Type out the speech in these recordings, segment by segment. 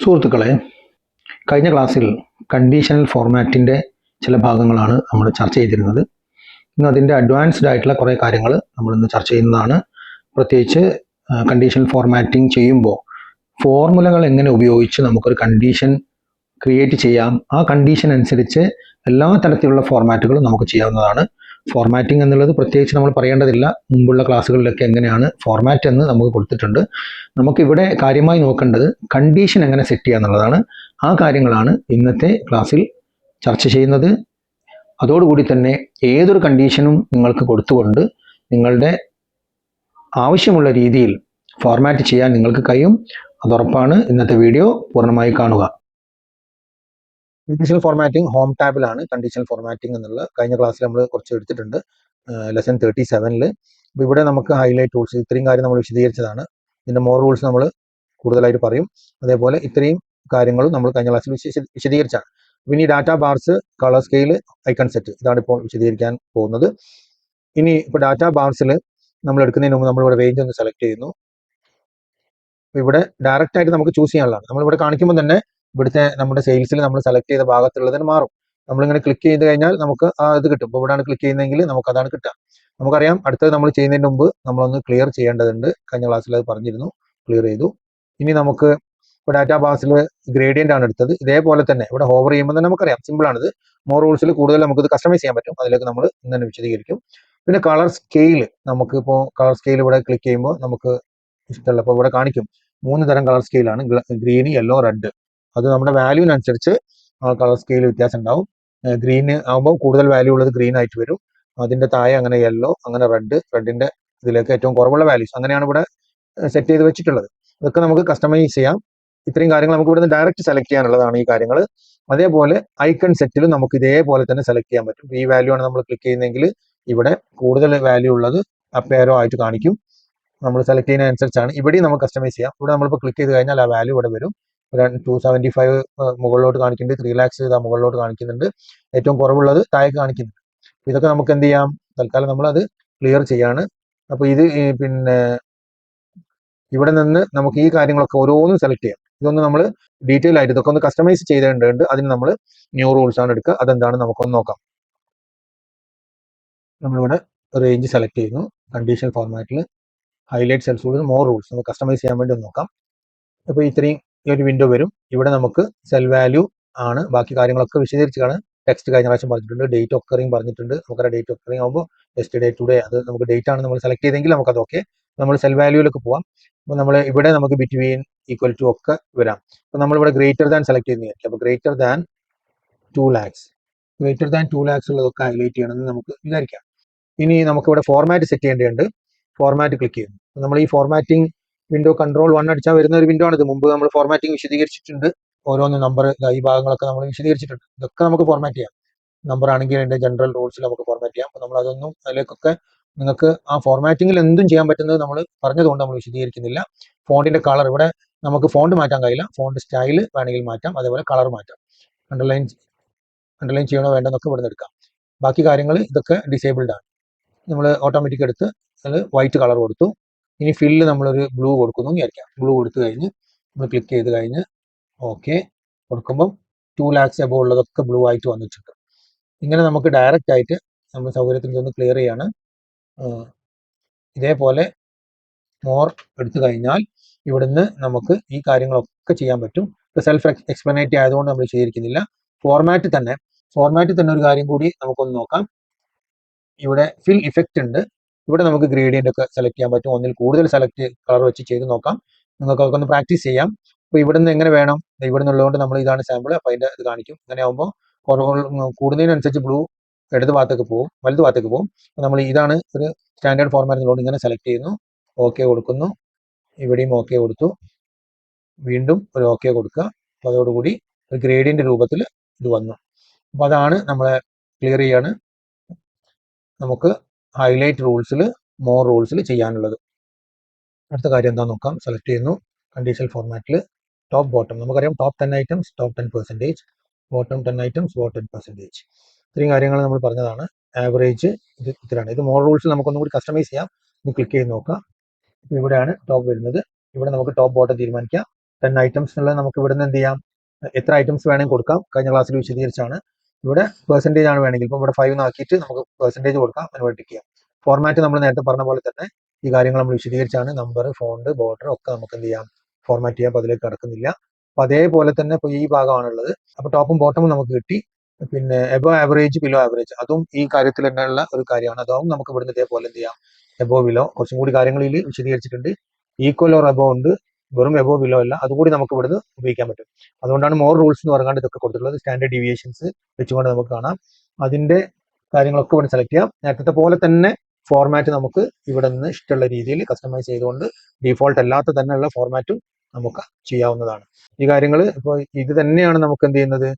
സുഹൃത്തുക്കളെ, കഴിഞ്ഞ ക്ലാസ്സിൽ കണ്ടീഷണൽ ഫോർമാറ്റിൻ്റെ ചില ഭാഗങ്ങളാണ് നമ്മൾ ചർച്ച ചെയ്തിരുന്നത്. ഇന്ന് അതിൻ്റെ അഡ്വാൻസ്ഡ് ആയിട്ടുള്ള കുറേ കാര്യങ്ങൾ നമ്മളിന്ന് ചർച്ച ചെയ്യുന്നതാണ്. പ്രത്യേകിച്ച് കണ്ടീഷണൽ ഫോർമാറ്റിംഗ് ചെയ്യുമ്പോൾ ഫോർമുലകൾ എങ്ങനെ ഉപയോഗിച്ച് നമുക്കൊരു കണ്ടീഷൻ ക്രിയേറ്റ് ചെയ്യാം, ആ കണ്ടീഷൻ അനുസരിച്ച് എല്ലാ തരത്തിലുള്ള ഫോർമാറ്റുകളും നമുക്ക് ചെയ്യാവുന്നതാണ്. ഫോർമാറ്റിംഗ് എന്നുള്ളത് പ്രത്യേകിച്ച് നമ്മൾ പറയേണ്ടതില്ല, മുമ്പുള്ള ക്ലാസ്സുകളിലൊക്കെ എങ്ങനെയാണ് ഫോർമാറ്റ് എന്ന് നമുക്ക് കൊടുത്തിട്ടുണ്ട്. നമുക്കിവിടെ കാര്യമായി നോക്കേണ്ടത് കണ്ടീഷൻ എങ്ങനെ സെറ്റ് ചെയ്യുക എന്നുള്ളതാണ്. ആ കാര്യങ്ങളാണ് ഇന്നത്തെ ക്ലാസ്സിൽ ചർച്ച ചെയ്യുന്നത്. അതോടുകൂടി തന്നെ ഏതൊരു കണ്ടീഷനും നിങ്ങൾക്ക് കൊടുത്തുകൊണ്ട് നിങ്ങളുടെ ആവശ്യമുള്ള രീതിയിൽ ഫോർമാറ്റ് ചെയ്യാൻ നിങ്ങൾക്ക് കഴിയും. അതുറപ്പാണ്. ഇന്നത്തെ വീഡിയോ പൂർണ്ണമായി കാണുക. കണ്ടീഷണൽ ഫോർമാറ്റിംഗ് ഹോം ടാബിലാണ് കണ്ടീഷണൽ ഫോർമാറ്റിംഗ് എന്നുള്ള കഴിഞ്ഞ ക്ലാസ്സിൽ നമ്മൾ കുറച്ച് എടുത്തിട്ടുണ്ട്, ലെസൺ 37. അപ്പോൾ ഇവിടെ നമുക്ക് ഹൈലൈറ്റ് റൂൾസ്, ഇത്രയും കാര്യം നമ്മൾ വിശദീകരിച്ചതാണ്. ഇതിൻ്റെ മോർ റൂൾസ് നമ്മൾ കൂടുതലായിട്ട് പറയും. അതേപോലെ ഇത്രയും കാര്യങ്ങളും നമ്മൾ കഴിഞ്ഞ ക്ലാസ്സിൽ വിശദീകരിച്ചാണ്. ഇനി data bars, colour scale, icon set, ഇതാണ് ഇപ്പോൾ വിശദീകരിക്കാൻ പോകുന്നത്. ഇനി ഇപ്പോൾ ഡാറ്റ ബാർസിൽ നമ്മൾ എടുക്കുന്നതിന് മുമ്പ് നമ്മളിവിടെ റേഞ്ച് ഒന്ന് സെലക്ട് ചെയ്യുന്നു. ഇവിടെ ഡയറക്റ്റ് ആയിട്ട് നമുക്ക് ചൂസ് ചെയ്യാനുള്ളതാണ്. നമ്മളിവിടെ കാണിക്കുമ്പോൾ തന്നെ ഇവിടുത്തെ നമ്മുടെ സെയിൽസിൽ നമ്മൾ സെലക്ട് ചെയ്ത ഭാഗത്തുള്ളതിന് മാറും. നമ്മളിങ്ങനെ ക്ലിക്ക് ചെയ്ത് കഴിഞ്ഞാൽ നമുക്ക് ആ ഇത് കിട്ടും. ഇപ്പോൾ ഇവിടെയാണ് ക്ലിക്ക് ചെയ്യുന്നതെങ്കിൽ നമുക്ക് അതാണ് കിട്ടുക. നമുക്കറിയാം അടുത്തത് നമ്മൾ ചെയ്യുന്നതിന് മുമ്പ് നമ്മളൊന്ന് ക്ലിയർ ചെയ്യേണ്ടതുണ്ട്. കഴിഞ്ഞ ക്ലാസ്സിൽ അത് പറഞ്ഞിരുന്നു, ക്ലിയർ ചെയ്തു. ഇനി നമുക്ക് ഇപ്പോൾ ഡാറ്റാ ബാസിൽ ഗ്രേഡിയൻ്റ് ആണ് എടുത്തത്. ഇതേപോലെ തന്നെ ഇവിടെ ഹോവർ ചെയ്യുമ്പോൾ തന്നെ നമുക്കറിയാം, സിമ്പിളാണിത്. മോർ റൂൾസിൽ കൂടുതൽ നമുക്കിത് കസ്റ്റമൈസ് ചെയ്യാൻ പറ്റും. അതിലേക്ക് നമ്മൾ ഇന്ന് വിശദീകരിക്കും. പിന്നെ കളർ സ്കെയിൽ, നമുക്കിപ്പോൾ കളർ സ്കെയിൽ ഇവിടെ ക്ലിക്ക് ചെയ്യുമ്പോൾ നമുക്ക് ഇഷ്ടമല്ല. അപ്പോൾ ഇവിടെ കാണിക്കും 3 തരം കളർ സ്കെയിലാണ്, ഗ്രീൻ, യെല്ലോ, റെഡ്. അത് നമ്മുടെ വാല്യൂവിനനുസരിച്ച് ആ കളർ സ്കെയിൽ വ്യത്യാസം ഉണ്ടാവും. ഗ്രീൻ ആകുമ്പോൾ കൂടുതൽ വാല്യൂ ഉള്ളത് ഗ്രീൻ ആയിട്ട് വരും. അതിൻ്റെ താഴെ അങ്ങനെ യെല്ലോ, അങ്ങനെ റെഡിൻ്റെ ഇതിലേക്ക് ഏറ്റവും കുറവുള്ള വാല്യൂസ്, അങ്ങനെയാണ് ഇവിടെ സെറ്റ് ചെയ്ത് വെച്ചിട്ടുള്ളത്. ഇതൊക്കെ നമുക്ക് കസ്റ്റമൈസ് ചെയ്യാം. ഇത്രയും കാര്യങ്ങൾ നമുക്ക് ഇവിടുന്ന് ഡയറക്റ്റ് സെലക്ട് ചെയ്യാനുള്ളതാണ് ഈ കാര്യങ്ങൾ. അതേപോലെ ഐക്കൺ സെറ്റിലും നമുക്ക് ഇതേപോലെ തന്നെ സെലക്ട് ചെയ്യാൻ പറ്റും. ഈ വാല്യൂ ആണ് നമ്മൾ ക്ലിക്ക് ചെയ്യുന്നതെങ്കിൽ ഇവിടെ കൂടുതൽ വാല്യൂ ഉള്ളത് അപ്പ് ആരോ ആയിട്ട് കാണിക്കും. നമ്മൾ സെലക്ട് ചെയ്യുന്നതനുസരിച്ചാണ് ഇവിടെയും നമുക്ക് കസ്റ്റമൈസ് ചെയ്യാം. ഇവിടെ നമ്മളിപ്പോൾ ക്ലിക്ക് ചെയ്ത് കഴിഞ്ഞാൽ ആ വാല്യൂ ഇവിടെ വരും. 275 മുകളിലോട്ട് കാണിക്കുന്നുണ്ട്, 3 lakhs ഇതാ മുകളിലോട്ട് കാണിക്കുന്നുണ്ട്, ഏറ്റവും കുറവുള്ളത് താഴേക്ക് കാണിക്കുന്നുണ്ട്. ഇതൊക്കെ നമുക്ക് എന്ത് ചെയ്യാം, തൽക്കാലം നമ്മളത് ക്ലിയർ ചെയ്യാണ്. അപ്പോൾ ഇത് പിന്നെ ഇവിടെ നിന്ന് നമുക്ക് ഈ കാര്യങ്ങളൊക്കെ ഓരോന്നും സെലക്ട് ചെയ്യാം. ഇതൊന്ന് നമ്മൾ ഡീറ്റെയിൽ ആയിട്ട് ഇതൊക്കെ ഒന്ന് കസ്റ്റമൈസ് ചെയ്തേണ്ടതുണ്ട്. അതിന് നമ്മൾ ന്യൂ റൂൾസ് ആണ് എടുക്കുക. അതെന്താണ് നമുക്കൊന്ന് നോക്കാം. നമ്മളിവിടെ റേഞ്ച് സെലക്ട് ചെയ്യുന്നു. കണ്ടീഷൻ ഫോർമാറ്റിൽ highlight cells rules, more rules നമുക്ക് കസ്റ്റമൈസ് ചെയ്യാൻ വേണ്ടി ഒന്ന് നോക്കാം. അപ്പോൾ ഇത്രയും ഈ ഒരു വിൻഡോ വരും. ഇവിടെ നമുക്ക് സെൽ വാല്യൂ ആണ്, ബാക്കി കാര്യങ്ങളൊക്കെ വിശദീകരിച്ചാണ്. ടെക്സ്റ്റ് കഴിഞ്ഞ പ്രാവശ്യം പറഞ്ഞിട്ടുണ്ട്, ഡേറ്റ് ഒക്കറിങ് പറഞ്ഞിട്ടുണ്ട്. നമുക്കറിയാം ഡേറ്റ് ഒക്കറിങ് ആകുമ്പോൾ യെസ്റ്റർഡേ, ടുഡേ, അത് നമുക്ക് ഡേറ്റ് ആണ് നമ്മൾ സെലക്ട് ചെയ്തെങ്കിൽ നമുക്കത് ഓക്കെ. നമ്മൾ സെൽ വാല്യൂയിലേക്ക് പോവാം. അപ്പോൾ നമ്മൾ ഇവിടെ നമുക്ക് ബിറ്റ്വീൻ, ഈക്വൽ ടു ഒക്കെ വരാം. അപ്പോൾ നമ്മളിവിടെ ഗ്രേറ്റർ ദാൻ സെലക്ട് ചെയ്യുന്നതായിരിക്കും. അപ്പോൾ greater than 2 lakhs, greater than 2 lakhs ഉള്ളതൊക്കെ ഹൈലൈറ്റ് ചെയ്യണമെന്ന് നമുക്ക് വിചാരിക്കാം. ഇനി നമുക്കിവിടെ ഫോർമാറ്റ് സെറ്റ് ചെയ്യേണ്ടതുണ്ട്. ഫോർമാറ്റ് ക്ലിക്ക് ചെയ്യുന്നു. നമ്മൾ ഈ ഫോർമാറ്റിംഗ് വിൻഡോ കൺട്രോൾ 1 അടിച്ചാൽ വരുന്ന ഒരു വിൻഡോ ആണിത്. മുമ്പ് നമ്മൾ ഫോർമാറ്റിംഗ് വിശദീകരിച്ചിട്ടുണ്ട്. ഓരോന്ന് നമ്പർ, ഈ ഭാഗങ്ങളൊക്കെ നമ്മൾ വിശദീകരിച്ചിട്ടുണ്ട്. ഇതൊക്കെ നമുക്ക് ഫോർമാറ്റ് ചെയ്യാം. നമ്പർ ആണെങ്കിൽ അതിൻ്റെ ജനറൽ റൂൾസിൽ നമുക്ക് ഫോർമാറ്റ് ചെയ്യാം. അപ്പോൾ നമ്മൾ അതൊന്നും അതിലേക്കൊക്കെ നിങ്ങൾക്ക് ആ ഫോർമാറ്റിങ്ങിൽ എന്തും ചെയ്യാൻ പറ്റുന്നത് നമ്മൾ പറഞ്ഞതുകൊണ്ട് നമ്മൾ വിശദീകരിക്കുന്നില്ല. ഫോണ്ടിന്റെ കളർ, ഇവിടെ നമുക്ക് ഫോണ്ട് മാറ്റാൻ കഴിയില്ല. ഫോണ്ട് സ്റ്റൈൽ വേണമെങ്കിൽ മാറ്റാം, അതേപോലെ കളർ മാറ്റാം. അണ്ടർലൈൻ ചെയ്യണോ വേണ്ടെന്നൊക്കെ ഇവിടെ നിന്ന് എടുക്കാം. ബാക്കി കാര്യങ്ങൾ ഇതൊക്കെ ഡിസേബിൾഡ് ആണ്. നമ്മൾ ഓട്ടോമാറ്റിക് എടുത്ത് അത് വൈറ്റ് കളർ കൊടുത്തു. ഇനി ഫില്ല് നമ്മളൊരു ബ്ലൂ കൊടുക്കുന്നു വിചാരിക്കാം. ബ്ലൂ കൊടുത്തു കഴിഞ്ഞ് നമ്മൾ ക്ലിക്ക് ചെയ്ത് കഴിഞ്ഞ് ഓക്കെ കൊടുക്കുമ്പം 2 lakhs എബോ ഉള്ളതൊക്കെ ബ്ലൂ ആയിട്ട് വന്നിട്ടുണ്ട്. ഇങ്ങനെ നമുക്ക് ഡയറക്റ്റ് ആയിട്ട് നമ്മൾ സൗകര്യത്തിൽ ഒന്ന് ക്ലിയർ ചെയ്യാണ്. ഇതേപോലെ മോർ എടുത്തു കഴിഞ്ഞാൽ ഇവിടുന്ന് നമുക്ക് ഈ കാര്യങ്ങളൊക്കെ ചെയ്യാൻ പറ്റും. ഇപ്പോൾ സെൽഫ് എക്സ്പ്ലനേറ്ററി ആയതുകൊണ്ട് നമ്മൾ ചെയ്തിരിക്കുന്നില്ല. ഫോർമാറ്റ് തന്നെ ഒരു കാര്യം കൂടി നമുക്കൊന്ന് നോക്കാം. ഇവിടെ ഫിൽ ഇഫക്റ്റ് ഉണ്ട്. ഇവിടെ നമുക്ക് ഗ്രേഡിയൻ്റ് ഒക്കെ സെലക്ട് ചെയ്യാൻ പറ്റും. ഒന്നിൽ കൂടുതൽ സെലക്ട് കളർ വെച്ച് ചെയ്ത് നോക്കാം. നിങ്ങൾക്കൊക്കെ ഒന്ന് പ്രാക്ടീസ് ചെയ്യാം. അപ്പോൾ ഇവിടെ നിന്ന് എങ്ങനെ വേണം, ഇവിടെ നിന്നുള്ളതുകൊണ്ട് നമ്മൾ ഇതാണ് സാമ്പിൾ. അപ്പോൾ അതിൻ്റെ ഇത് കാണിക്കും. അങ്ങനെ ആകുമ്പോൾ കൂടുന്നതിനനുസരിച്ച് ബ്ലൂ ഇടത് ഭാഗത്തേക്ക് പോകും, വലത് ഭാഗത്തേക്ക് പോകും. അപ്പോൾ നമ്മൾ ഇതാണ് ഒരു സ്റ്റാൻഡേർഡ് ഫോർമാറ്റ് എന്നുള്ളത്. ഇങ്ങനെ സെലക്ട് ചെയ്യുന്നു, ഓക്കെ കൊടുക്കുന്നു. ഇവിടെയും ഓക്കെ കൊടുത്തു, വീണ്ടും ഒരു ഓക്കെ കൊടുക്കുക. അപ്പോൾ അതോടുകൂടി ഒരു ഗ്രേഡിയൻ്റ് രൂപത്തിൽ ഇത് വന്നു. അപ്പോൾ അതാണ് നമ്മളെ ക്ലിയർ ചെയ്യാണ് നമുക്ക് ഹൈലൈറ്റ് റൂൾസിൽ, മോർ റൂൾസിൽ ചെയ്യാനുള്ളത്. അടുത്ത കാര്യം എന്താണെന്ന് നോക്കാം. സെലക്ട് ചെയ്യുന്നു. കണ്ടീഷണൽ ഫോർമാറ്റിൽ ടോപ്പ് ബോട്ടം, നമുക്കറിയാം top 10 items top 10%, bottom 10 items bottom 10%. ഇത്രയും കാര്യങ്ങൾ നമ്മൾ പറഞ്ഞതാണ്. ആവറേജ് ഇത് ഇത്രയാണ്. ഇത് മോർ റൂൾസ് നമുക്കൊന്നും കൂടി കസ്റ്റമൈസ് ചെയ്യാം. ക്ലിക്ക് ചെയ്ത് നോക്കാം. ഇവിടെയാണ് ടോപ്പ് വരുന്നത്. ഇവിടെ നമുക്ക് ടോപ്പ് ബോട്ടം തീരുമാനിക്കാം. 10 ഐറ്റംസ് എന്നുള്ളത് നമുക്ക് ഇവിടുന്ന് എന്ത് ചെയ്യാം, എത്ര ഐറ്റംസ് വേണമെങ്കിൽ കൊടുക്കാം. കഴിഞ്ഞ ക്ലാസ്സിൽ വിശദീകരിച്ചാണ്. ഇവിടെ പെർസെൻറ്റേജ് ആണ് വേണമെങ്കിൽ ഇപ്പം ഇവിടെ 5 ആക്കിയിട്ട് നമുക്ക് പെർസെൻറ്റേജ് കൊടുക്കാം, കൺവേർട്ട് ചെയ്യാം. ഫോർമാറ്റ് നമ്മൾ നേരത്തെ പറഞ്ഞ പോലെ തന്നെ ഈ കാര്യങ്ങൾ നമ്മൾ വിശദീകരിച്ചാണ്. നമ്പർ, ഫോണ്ട്, ബോർഡർ ഒക്കെ നമുക്ക് എന്ത് ചെയ്യാം, ഫോർമാറ്റ് ചെയ്യാം. അപ്പോൾ അതിലേക്ക് കടക്കുന്നില്ല. അപ്പോൾ അതേപോലെ തന്നെ ഇപ്പോൾ ഈ ഭാഗമാണുള്ളത്. അപ്പോൾ ടോപ്പും ബോട്ടമും നമുക്ക് കിട്ടി. പിന്നെ എബോ ആവറേജ്, ബിലോ ആവറേജ്, അതും ഈ കാര്യത്തിൽ തന്നെയുള്ള ഒരു കാര്യമാണ്. അതും നമുക്ക് ഇവിടുന്ന് ഇതേപോലെ എന്ത് ചെയ്യാം, എബോ ബിലോ കുറച്ചും കൂടി കാര്യങ്ങളിൽ വിശദീകരിച്ചിട്ടുണ്ട്. ഈക്വൽ ഓർ എബോ ഉണ്ട്, വെറും എബോ ബിലോ അല്ല, അതുകൂടി നമുക്ക് ഇവിടുന്ന് ഉപയോഗിക്കാൻ പറ്റും. അതുകൊണ്ടാണ് മോർ റൂൾസ് എന്ന് പറഞ്ഞാൽ ഇതൊക്കെ കൊടുത്തിട്ടുള്ളത്. സ്റ്റാൻഡേർഡ് ഡീവിയേഷൻസ് വെച്ചുകൊണ്ട് നമുക്ക് കാണാം. അതിന്റെ കാര്യങ്ങളൊക്കെ ഇവിടെ സെലക്ട് ചെയ്യാം. നേരത്തെ പോലെ തന്നെ ഫോർമാറ്റ് നമുക്ക് ഇവിടെ നിന്ന് ഇഷ്ടമുള്ള രീതിയിൽ കസ്റ്റമൈസ് ചെയ്തുകൊണ്ട് ഡീഫോൾട്ട് അല്ലാത്ത തന്നെയുള്ള ഫോർമാറ്റും നമുക്ക് ചെയ്യാവുന്നതാണ്. ഈ കാര്യങ്ങൾ ഇപ്പോൾ ഇത് തന്നെയാണ് നമുക്ക് എന്ത് ചെയ്യുന്നത്,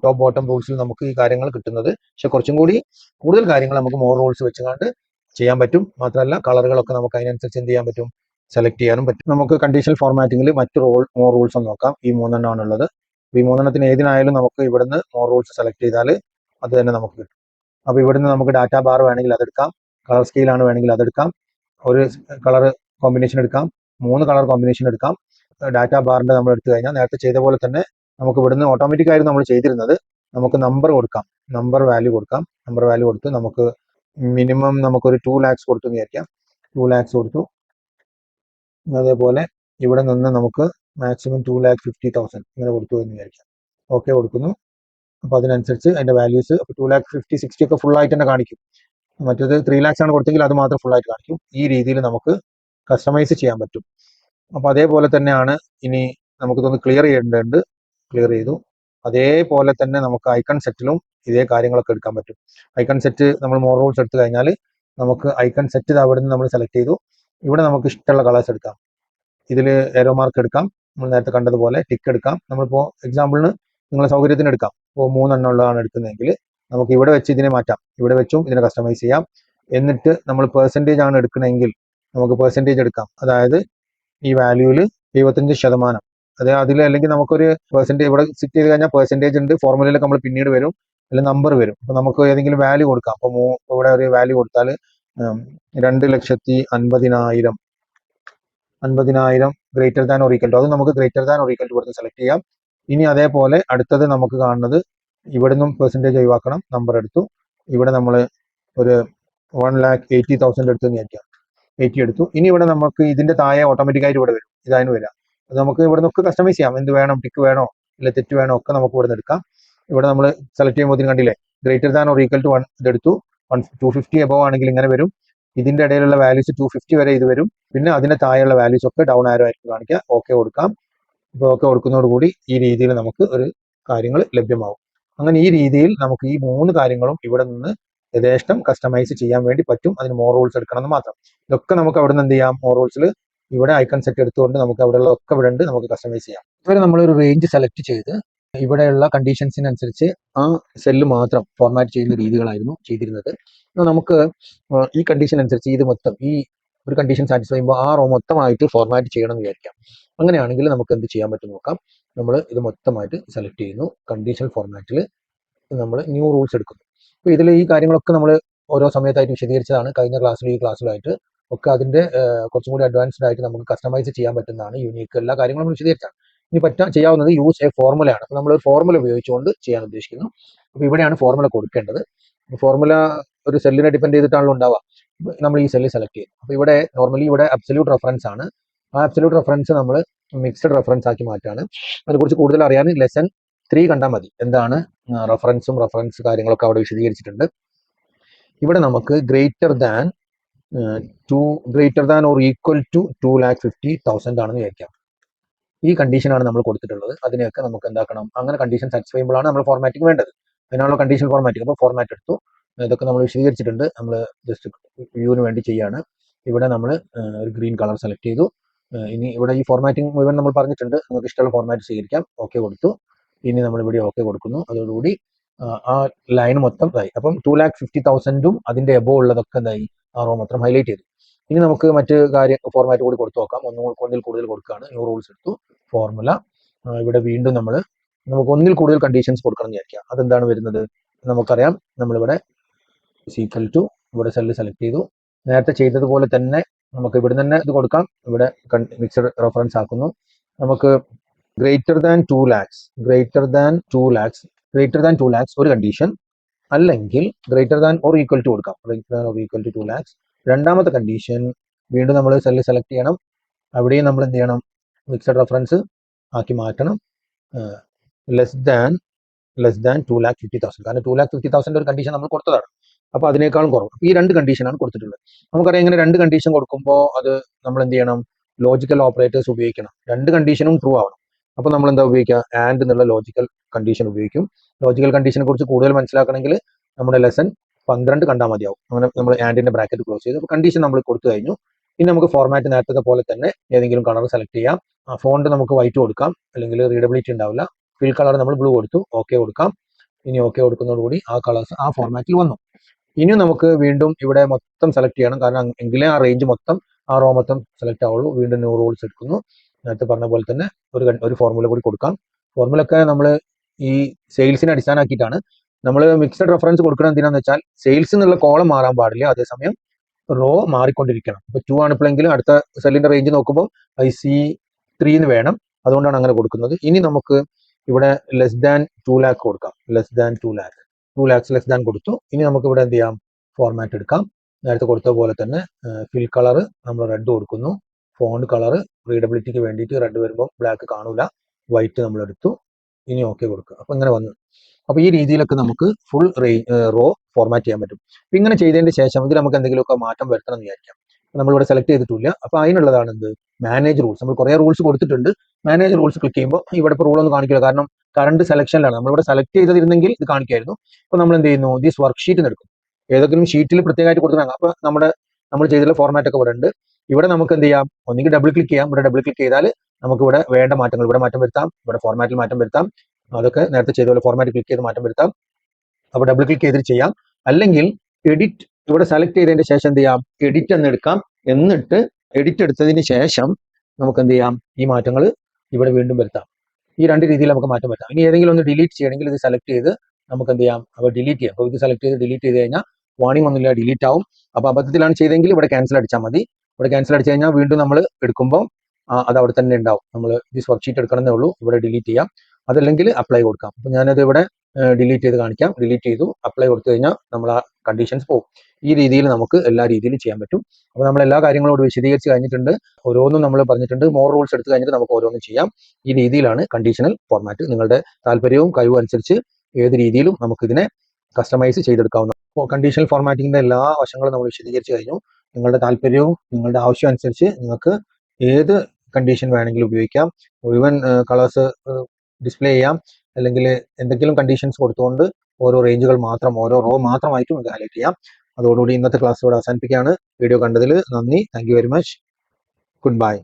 ടോപ്പ് ബോട്ടം റൂൾസിൽ നമുക്ക് ഈ കാര്യങ്ങൾ കിട്ടുന്നത്. പക്ഷെ കുറച്ചും കൂടി കൂടുതൽ കാര്യങ്ങൾ നമുക്ക് മോർ റൂൾസ് വെച്ചുകൊണ്ട് ചെയ്യാൻ പറ്റും. മാത്രമല്ല കളറുകളൊക്കെ നമുക്ക് അതിനനുസരിച്ച് എന്ത് ചെയ്യാൻ പറ്റും, സെലക്ട് ചെയ്യാനും പറ്റും. നമുക്ക് കണ്ടീഷണൽ ഫോർമാറ്റിംഗിൽ മറ്റ് മോർ റൂൾസ് ഒന്ന് നോക്കാം. ഈ 3 ആണുള്ളത്. ഈ 3 ഏതിനായാലും നമുക്ക് ഇവിടുന്ന് മോർ റൂൾസ് സെലക്ട് ചെയ്താൽ അത് തന്നെ നമുക്ക് കിട്ടും. അപ്പോൾ ഇവിടുന്ന് നമുക്ക് ഡാറ്റ ബാർ വേണമെങ്കിൽ അതെടുക്കാം, കളർ സ്കെയിലാണ് വേണമെങ്കിൽ അതെടുക്കാം, ഒരു കളർ കോമ്പിനേഷൻ എടുക്കാം, 3 കളർ കോമ്പിനേഷൻ എടുക്കാം. ഡാറ്റ ബാറിന്റെ നമ്മൾ എടുത്തു കഴിഞ്ഞാൽ നേരത്തെ ചെയ്ത പോലെ തന്നെ നമുക്ക് ഇവിടുന്ന് ഓട്ടോമാറ്റിക് ആയിരുന്നു നമ്മൾ ചെയ്തിരുന്നത്. നമുക്ക് നമ്പർ കൊടുക്കാം, നമ്പർ വാല്യൂ കൊടുക്കാം. നമ്പർ വാല്യൂ കൊടുത്ത് നമുക്ക് മിനിമം നമുക്കൊരു 2 lakhs കൊടുത്തു വിചാരിക്കാം. 2 lakhs കൊടുത്തു. അതേപോലെ ഇവിടെ നിന്ന് നമുക്ക് മാക്സിമം 2,50,000 ഇങ്ങനെ കൊടുത്തു എന്ന് വിചാരിക്കാം. ഓക്കെ കൊടുക്കുന്നു. അപ്പോൾ അതിനനുസരിച്ച് അതിന്റെ വാല്യൂസ് 2,50,000, 60 ഒക്കെ ഫുൾ ആയിട്ട് തന്നെ കാണിക്കും. മറ്റേത് 3 lakhs ആണ് കൊടുത്തെങ്കിൽ അത് മാത്രം ഫുൾ ആയിട്ട് കാണിക്കും. ഈ രീതിയിൽ നമുക്ക് കസ്റ്റമൈസ് ചെയ്യാൻ പറ്റും. അപ്പോൾ അതേപോലെ തന്നെയാണ് ഇനി നമുക്കിതൊന്ന് ക്ലിയർ ചെയ്യേണ്ടതുണ്ട്. ക്ലിയർ ചെയ്തു. അതേപോലെ തന്നെ നമുക്ക് ഐക്കൺ സെറ്റിലും ഇതേ കാര്യങ്ങളൊക്കെ എടുക്കാൻ പറ്റും. ഐക്കൺ സെറ്റ് നമ്മൾ മോർ റൂൾസ് എടുത്തു കഴിഞ്ഞാൽ നമുക്ക് ഐക്കൺ സെറ്റ് അവിടെ നിന്ന് നമ്മൾ സെലക്ട് ചെയ്തു. ഇവിടെ നമുക്ക് ഇഷ്ടമുള്ള കളേഴ്സ് എടുക്കാം. ഇതിൽ ഏരോ മാർക്ക് എടുക്കാം, നമ്മൾ നേരത്തെ കണ്ടതുപോലെ ടിക്ക് എടുക്കാം. നമ്മളിപ്പോൾ എക്സാമ്പിളിന് നിങ്ങളെ സൗകര്യത്തിന് എടുക്കാം. ഇപ്പോൾ 3 ഉള്ളതാണ് എടുക്കുന്നതെങ്കിൽ നമുക്ക് ഇവിടെ വെച്ച് ഇതിനെ മാറ്റാം. ഇവിടെ വെച്ചും ഇതിനെ കസ്റ്റമൈസ് ചെയ്യാം. എന്നിട്ട് നമ്മൾ പെർസെൻറ്റേജ് ആണ് എടുക്കണമെങ്കിൽ നമുക്ക് പെർസെൻറ്റേജ് എടുക്കാം. അതായത് ഈ വാല്യൂവിൽ 75%, അതായത് അതിൽ അല്ലെങ്കിൽ നമുക്കൊരു പെർസെൻറ്റേജ് ഇവിടെ സെറ്റ് ചെയ്ത് കഴിഞ്ഞാൽ പെർസെൻറ്റേജ് ഉണ്ട്. ഫോർമുലയിലൊക്കെ നമ്മൾ പിന്നീട് വരും, അല്ലെങ്കിൽ നമ്പർ വരും. അപ്പോൾ നമുക്ക് ഏതെങ്കിലും വാല്യൂ കൊടുക്കാം. അപ്പോൾ ഇവിടെ ഒരു വാല്യൂ കൊടുത്താൽ 2,50,000 greater than or equal to, അത് നമുക്ക് greater than or equal to കൊടുത്ത് സെലക്ട് ചെയ്യാം. ഇനി അതേപോലെ അടുത്തത് നമുക്ക് കാണുന്നത് ഇവിടുന്നും പെർസെൻറ്റേജ് ഒഴിവാക്കണം. നമ്പർ എടുത്തു. ഇവിടെ നമ്മൾ ഒരു 1,80,000 എടുത്ത് വിചാരിക്കാം. 80 എടുത്തു. ഇനി ഇവിടെ നമുക്ക് ഇതിന്റെ താഴെ ഓട്ടോമാറ്റിക്കായിട്ട് ഇവിടെ വരും, ഇതാണ് വരാം. അത് നമുക്ക് ഇവിടെ നിന്നൊക്കെ കസ്റ്റമൈസ് ചെയ്യാം. എന്ത് വേണം, ടിക്ക് വേണോ ഇല്ല തെറ്റ് വേണോ ഒക്കെ നമുക്ക് ഇവിടെ നിന്ന് എടുക്കാം. ഇവിടെ നമ്മൾ സെലക്ട് ചെയ്യുമ്പോൾ കണ്ടില്ലേ, greater than or equal to 1 ഇതെടുത്തു. 250 എബോവ് ആണെങ്കിൽ ഇങ്ങനെ വരും. ഇതിന്റെ ഇടയിലുള്ള വാല്യൂസ് 250 വരെ ഇത് വരും. പിന്നെ അതിന്റെ താഴെയുള്ള വാല്യൂസ് ഒക്കെ ഡൗൺ ആരോ ആയിരിക്കും കാണിക്കുക. ഓക്കെ കൊടുക്കാം. ഇപ്പോൾ ഓക്കെ കൊടുക്കുന്നതോടുകൂടി ഈ രീതിയിൽ നമുക്ക് ഒരു കാര്യങ്ങൾ ലഭ്യമാവും. അങ്ങനെ ഈ രീതിയിൽ നമുക്ക് ഈ 3 കാര്യങ്ങളും ഇവിടെ നിന്ന് യഥേഷ്ടം കസ്റ്റമൈസ് ചെയ്യാൻ വേണ്ടി പറ്റും. അതിന് മോർ റൂൾസ് എടുക്കണം എന്ന് മാത്രം. ഇതൊക്കെ നമുക്ക് അവിടെ നിന്ന് എന്ത് ചെയ്യാം, മോർ റൂൾസിൽ ഇവിടെ ഐക്കൺ സെറ്റ് എടുത്തുകൊണ്ട് നമുക്ക് അവിടെയുള്ള ഒക്കെ ഇവിടെ ഉണ്ട്, നമുക്ക് കസ്റ്റമൈസ് ചെയ്യാം. ഇവരെ നമ്മളൊരു റേഞ്ച് സെലക്ട് ചെയ്ത് ഇവിടെയുള്ള കണ്ടീഷൻസിനനുസരിച്ച് ആ സെല്ല് മാത്രം ഫോർമാറ്റ് ചെയ്യുന്ന രീതികളായിരുന്നു ചെയ്തിരുന്നത്. നമുക്ക് ഈ കണ്ടീഷൻ അനുസരിച്ച് ഇത് മൊത്തം ഈ ഒരു കണ്ടീഷൻ സാറ്റിസ്ഫൈ ചെയ്യുമ്പോൾ ആ റോ മൊത്തമായിട്ട് ഫോർമാറ്റ് ചെയ്യണം എന്ന് വിചാരിക്കാം. അങ്ങനെയാണെങ്കിൽ നമുക്ക് എന്ത് ചെയ്യാൻ പറ്റും നോക്കാം. നമ്മൾ ഇത് മൊത്തമായിട്ട് സെലക്ട് ചെയ്യുന്നു. കണ്ടീഷണൽ ഫോർമാറ്റിൽ നമ്മൾ ന്യൂ റൂൾസ് എടുക്കുന്നു. അപ്പോൾ ഇതിൽ ഈ കാര്യങ്ങളൊക്കെ നമ്മൾ ഓരോ സമയത്തായിട്ട് വിശദീകരിച്ചതാണ്. കഴിഞ്ഞ ക്ലാസ്സിലും ഈ ക്ലാസ്സിലായിട്ട് ഒക്കെ അതിന്റെ കുറച്ചും കൂടി അഡ്വാൻസ്ഡ് ആയിട്ട് നമുക്ക് കസ്റ്റമൈസ് ചെയ്യാൻ പറ്റുന്നതാണ്. യൂണിക്ക് എല്ലാ കാര്യങ്ങളും വിശദീകരിച്ചാണ്. ഇനി ചെയ്യാവുന്നത് യൂസ് എ ഫോർമുലയാണ്. അപ്പോൾ നമ്മൾ ഒരു ഫോർമുല ഉപയോഗിച്ചുകൊണ്ട് ചെയ്യാൻ ഉദ്ദേശിക്കുന്നു. അപ്പോൾ ഇവിടെയാണ് ഫോർമുല കൊടുക്കേണ്ടത്. ഫോർമുല ഒരു സെല്ലിനെ ഡിപ്പെൻഡ് ചെയ്തിട്ടാണല്ലോ ഉണ്ടാവുക. നമ്മൾ ഈ സെല്ല് സെലക്ട് ചെയ്യുന്നു. അപ്പോൾ ഇവിടെ നോർമലി ഇവിടെ അബ്സല്യൂട്ട് റെഫറൻസ് ആണ്. ആ അബ്സല്യൂട്ട് റെഫറൻസ് നമ്മൾ മിക്സഡ് റെഫറൻസ് ആക്കി മാറ്റാണ്. അതിനെക്കുറിച്ച് കൂടുതൽ അറിയാൻ ലെസൺ 3 കണ്ടാൽ മതി. എന്താണ് റെഫറൻസ് കാര്യങ്ങളൊക്കെ അവിടെ വിശദീകരിച്ചിട്ടുണ്ട്. ഇവിടെ നമുക്ക് greater than or equal to 2,50,000 ആണെന്ന് വിചാരിക്കാം. ഈ കണ്ടീഷനാണ് നമ്മൾ കൊടുത്തിട്ടുള്ളത്. അതിനെയൊക്കെ നമുക്ക് എന്താക്കണം, അങ്ങനെ കണ്ടീഷൻ സാറ്റിസ്ഫൈ ചെയ്യുമ്പോഴാണ് നമ്മൾ ഫോർമാറ്റിംഗ് വേണ്ടത്. അതിനാണല്ലോ കണ്ടീഷൻ ഫോർമാറ്റിംഗ്. അപ്പോൾ ഫോർമാറ്റ് എടുത്തു. ഇതൊക്കെ നമ്മൾ വിശദീകരിച്ചിട്ടുണ്ട്. നമ്മൾ ജസ്റ്റ് വ്യൂവിന് വേണ്ടി ചെയ്യാണ്. ഇവിടെ നമ്മൾ ഒരു ഗ്രീൻ കളർ സെലക്ട് ചെയ്തു. ഇനി ഇവിടെ ഈ ഫോർമാറ്റിംഗ് മുഴുവൻ നമ്മൾ പറഞ്ഞിട്ടുണ്ട്. നമുക്ക് ഇഷ്ടമുള്ള ഫോർമാറ്റ് സ്വീകരിക്കാം. ഓക്കെ കൊടുത്തു. ഇനി നമ്മൾ ഇവിടെ ഓക്കെ കൊടുക്കുന്നു. അതോടുകൂടി ആ ലൈൻ മൊത്തം ഇതായി. അപ്പം 2,50,000 അതിന്റെ എബോ ഉള്ളതൊക്കെ എന്തായി, ആ റോ മൊത്തം ഹൈലൈറ്റ് ചെയ്തു. ഇനി നമുക്ക് മറ്റ് ഫോർമാറ്റ് കൂടി കൊടുത്തു നോക്കാം. ഒന്നിൽ കൂടുതൽ കൊടുക്കുകയാണ്. ന്യൂ റൂൾസ് എടുത്തു. ഫോർമുല ഇവിടെ വീണ്ടും നമുക്ക് ഒന്നിൽ കൂടുതൽ കണ്ടീഷൻസ് കൊടുക്കണം എന്ന് വിചാരിക്കാം. അതെന്താണ് വരുന്നത് നമുക്കറിയാം. നമ്മളിവിടെ ഈക്വൽ ടു ഇവിടെ സെല്ല് സെലക്ട് ചെയ്തു. നേരത്തെ ചെയ്തതുപോലെ തന്നെ നമുക്ക് ഇവിടെ തന്നെ ഇത് കൊടുക്കാം. ഇവിടെ മിക്സഡ് റെഫറൻസ് ആക്കുന്നു. നമുക്ക് ഗ്രേറ്റർ ദാൻ 2 ലാക്സ് ഒരു കണ്ടീഷൻ, അല്ലെങ്കിൽ greater than or equal to കൊടുക്കാം. Greater than or equal to 2 lakhs. രണ്ടാമത്തെ കണ്ടീഷൻ വീണ്ടും നമ്മൾ സെല്ല് സെലക്ട് ചെയ്യണം. അവിടെയും നമ്മൾ എന്ത് ചെയ്യണം, മിക്സഡ് റെഫറൻസ് ആക്കി മാറ്റണം. Less than 2,50,000. കാരണം 2,50,000 ഒരു കണ്ടീഷൻ നമ്മൾ കൊടുത്തതാണ്. അപ്പോൾ അതിനേക്കാളും കുറവ്. ഈ രണ്ട് കണ്ടീഷനാണ് കൊടുത്തിട്ടുള്ളത്. നമുക്കറിയാം ഇങ്ങനെ രണ്ട് കണ്ടീഷൻ കൊടുക്കുമ്പോൾ അത് നമ്മൾ എന്ത് ചെയ്യണം, ലോജിക്കൽ ഓപ്പറേറ്റേഴ്സ് ഉപയോഗിക്കണം. രണ്ട് കണ്ടീഷനും ട്രൂ ആവണം. അപ്പോൾ നമ്മൾ എന്താ ഉപയോഗിക്കുക, ആൻഡ് എന്നുള്ള ലോജിക്കൽ കണ്ടീഷൻ ഉപയോഗിക്കും. ലോജിക്കൽ കണ്ടീഷനെ കുറിച്ച് കൂടുതൽ മനസ്സിലാക്കണമെങ്കിൽ നമ്മുടെ ലെസൺ 12 കണ്ടാൽ മതിയാവും. അങ്ങനെ നമ്മൾ ആൻഡിന്റെ ബ്രാക്കറ്റ് ക്ലോസ് ചെയ്തു. അപ്പോൾ കണ്ടീഷൻ നമ്മൾ കൊടുത്തു കഴിഞ്ഞു. ഇനി നമുക്ക് ഫോർമാറ്റ് നേരത്തെ പോലെ തന്നെ ഏതെങ്കിലും കളർ സെലക്ട് ചെയ്യാം. ഫോണ്ട് നമുക്ക് വൈറ്റ് കൊടുക്കാം, അല്ലെങ്കിൽ റീഡബിലിറ്റി ഉണ്ടാവില്ല. ഫിൽ കളർ നമ്മൾ ബ്ലൂ കൊടുത്തു, ഓക്കെ കൊടുക്കാം. ഇനി ഓക്കെ കൊടുക്കുന്നതോടുകൂടി ആ കളേഴ്സ് ആ ഫോർമാറ്റിൽ വന്നു. ഇനി നമുക്ക് വീണ്ടും ഇവിടെ മൊത്തം സെലക്ട് ചെയ്യണം, കാരണം എങ്കിലേ ആ റേഞ്ച് മൊത്തം ആ റോ മൊത്തം സെലക്ട് ആവുള്ളൂ. വീണ്ടും ന്യൂ റൂൾസ് എടുക്കുന്നു. നേരത്തെ പറഞ്ഞ പോലെ തന്നെ ഒരു ഫോർമുല കൂടി കൊടുക്കാം. ഫോർമുല ഒക്കെ നമ്മൾ ഈ സെയിൽസിനെ അടിസ്ഥാനമാക്കിയിട്ടാണ്. നമ്മൾ മിക്സഡ് റെഫറൻസ് കൊടുക്കണം. എന്തിനാന്ന് വെച്ചാൽ സെയിൽസ് എന്നുള്ള കോളം മാറാൻ പാടില്ല, അതേസമയം റോ മാറിക്കൊണ്ടിരിക്കണം. ഇപ്പൊ 2 ആണ് ഇപ്പോഴെങ്കിലും അടുത്ത സെല്ലിന്റെ റേഞ്ച് നോക്കുമ്പോൾ IC3 എന്ന് വേണം. അതുകൊണ്ടാണ് അങ്ങനെ കൊടുക്കുന്നത്. ഇനി നമുക്ക് ഇവിടെ ലെസ് ദാൻ 2 ലാക്ക് കൊടുക്കാം. Less than 2 lakhs less than കൊടുത്തു. ഇനി നമുക്ക് ഇവിടെ എന്ത് ചെയ്യാം, ഫോർമാറ്റ് എടുക്കാം. നേരത്തെ കൊടുത്ത പോലെ തന്നെ ഫിൽ കളർ നമ്മൾ റെഡ് കൊടുക്കുന്നു. ഫോണ്ട് കളർ റീഡബിലിറ്റിക്ക് വേണ്ടിയിട്ട് റെഡ് വരുമ്പോൾ ബ്ലാക്ക് കാണൂല, വൈറ്റ് നമ്മൾ എടുത്തു. ഇനി ഓക്കെ കൊടുക്കുക. അപ്പൊ ഇങ്ങനെ വന്നു. അപ്പൊ ഈ രീതിയിലൊക്കെ നമുക്ക് ഫുൾ റോ ഫോർമാറ്റ് ചെയ്യാൻ പറ്റും. അപ്പൊ ഇങ്ങനെ ചെയ്തതിന് ശേഷം ഇതിൽ നമുക്ക് എന്തെങ്കിലുമൊക്കെ മാറ്റം വരുത്തണം എന്ന് വിചാരിക്കാം. നമ്മളിവിടെ സെലക്ട് ചെയ്തിട്ടില്ല. അപ്പൊ അതിനുള്ളതാണ് എന്ത്, മാനേജ് റൂൾസ്. നമ്മൾ കുറേ റൂൾസ് കൊടുത്തിട്ടുണ്ട്. മാനേജ് റൂൾസ് ക്ലിക്ക് ചെയ്യുമ്പോൾ ഇവിടെ ഇപ്പോൾ റൂളൊന്നും കാണിക്കില്ല, കാരണം കറണ്ട് സെലക്ഷനിലാണ്. നമ്മളിവിടെ സെലക്ട് ചെയ്തിരുന്നെങ്കിൽ ഇത് കാണിക്കായിരുന്നു. അപ്പൊ നമ്മൾ എന്ത് ചെയ്യുന്നു, ദിസ് വർക്ക് ഷീറ്റ് എടുക്കും. ഏതെങ്കിലും ഷീറ്റിൽ പ്രത്യേകമായിട്ട് കൊടുത്തിട്ടാണ്. അപ്പൊ നമ്മൾ ചെയ്തിട്ടുള്ള ഫോർമാറ്റ് ഒക്കെ ഇവിടെ ഉണ്ട്. ഇവിടെ നമുക്ക് എന്ത് ചെയ്യാം, ഒന്നുകിൽ ഡബിൾ ക്ലിക്ക് ചെയ്യാം. ഇവിടെ ഡബിൾ ക്ലിക്ക് ചെയ്താൽ നമുക്ക് ഇവിടെ വേണ്ട മാറ്റങ്ങൾ ഇവിടെ മാറ്റം വരുത്താം. ഇവിടെ ഫോർമാറ്റിൽ മാറ്റം വരുത്താം. അതൊക്കെ നേരത്തെ ചെയ്ത പോലെ ഫോർമാറ്റ് ക്ലിക്ക് ചെയ്ത് മാറ്റം വരുത്താം. അപ്പോൾ ഡബിൾ ക്ലിക്ക് ചെയ്തിട്ട് ചെയ്യാം. അല്ലെങ്കിൽ എഡിറ്റ് ഇവിടെ സെലക്ട് ചെയ്തതിന് ശേഷം എന്ത് ചെയ്യാം, എഡിറ്റ് എന്ന് എടുക്കാം. എന്നിട്ട് എഡിറ്റ് എടുത്തതിന് ശേഷം നമുക്ക് എന്ത് ചെയ്യാം, ഈ മാറ്റങ്ങൾ ഇവിടെ വീണ്ടും വരുത്താം. ഈ രണ്ട് രീതിയിൽ നമുക്ക് മാറ്റം വരുത്താം. ഇനി ഏതെങ്കിലും ഒന്ന് ഡിലീറ്റ് ചെയ്യണമെങ്കിൽ ഇത് സെലക്ട് ചെയ്ത് നമുക്ക് എന്ത് ചെയ്യാം, അപ്പോൾ ഡിലീറ്റ് ചെയ്യാം. അപ്പോൾ ഇത് സെലക്ട് ചെയ്ത് ഡിലീറ്റ് ചെയ്ത് കഴിഞ്ഞാൽ വാണിംഗ് ഒന്നുമില്ല, ഡിലീറ്റ് ആവും. അപ്പോൾ അബദ്ധത്തിലാണ് ചെയ്തെങ്കിൽ ഇവിടെ ക്യാൻസൽ അടിച്ചാൽ മതി. ഇവിടെ ക്യാൻസൽ അടിച്ചു കഴിഞ്ഞാൽ വീണ്ടും നമ്മൾ എടുക്കുമ്പോൾ അത് അവിടെ തന്നെ ഉണ്ടാവും. നമ്മൾ ദിസ് വർക്ക് ഷീറ്റ് എടുക്കണമെന്നേ ഉള്ളൂ. ഇവിടെ ഡിലീറ്റ് ചെയ്യാം. അതല്ലെങ്കിൽ അപ്ലൈ കൊടുക്കാം. അപ്പോൾ ഞാനത് ഇവിടെ ഡിലീറ്റ് ചെയ്ത് കാണിക്കാം. ഡിലീറ്റ് ചെയ്തു, അപ്ലൈ കൊടുത്തു കഴിഞ്ഞാൽ നമ്മൾ ആ കണ്ടീഷൻസ് പോകും. ഈ രീതിയിൽ നമുക്ക് എല്ലാ രീതിയിലും ചെയ്യാൻ പറ്റും. അപ്പോൾ നമ്മൾ എല്ലാ കാര്യങ്ങളോട് വിശദീകരിച്ച് കഴിഞ്ഞിട്ടുണ്ട്. ഓരോന്നും നമ്മൾ പറഞ്ഞിട്ടുണ്ട്. മോർ റൂൾസ് എടുത്ത് കഴിഞ്ഞിട്ട് നമുക്ക് ഓരോന്നും ചെയ്യാം. ഈ രീതിയിലാണ് കണ്ടീഷണൽ ഫോർമാറ്റ്. നിങ്ങളുടെ താല്പര്യവും കഴിവും അനുസരിച്ച് ഏത് രീതിയിലും നമുക്ക് ഇതിനെ കസ്റ്റമൈസ് ചെയ്തെടുക്കാവുന്ന. അപ്പോൾ കണ്ടീഷണൽ ഫോർമാറ്റിങ്ങിന്റെ എല്ലാ വശങ്ങളും നമ്മൾ വിശദീകരിച്ച് കഴിഞ്ഞു. നിങ്ങളുടെ താല്പര്യവും നിങ്ങളുടെ ആവശ്യം അനുസരിച്ച് നിങ്ങൾക്ക് ഏത് കണ്ടീഷൻ വേണമെങ്കിലും ഉപയോഗിക്കാം. മുഴുവൻ കളേഴ്സ് ഡിസ്പ്ലേ ചെയ്യാം, അല്ലെങ്കിൽ എന്തെങ്കിലും കണ്ടീഷൻസ് കൊടുത്തുകൊണ്ട് ഓരോ റേഞ്ചുകൾ മാത്രം, ഓരോ റോ മാത്രമായിട്ടും ഇത് ഹൈലൈറ്റ് ചെയ്യാം. അതോടുകൂടി ഇന്നത്തെ ക്ലാസ് ഇവിടെ അവസാനിപ്പിക്കുകയാണ്. വീഡിയോ കണ്ടതിൽ നന്ദി. Thank you very much. Good bye.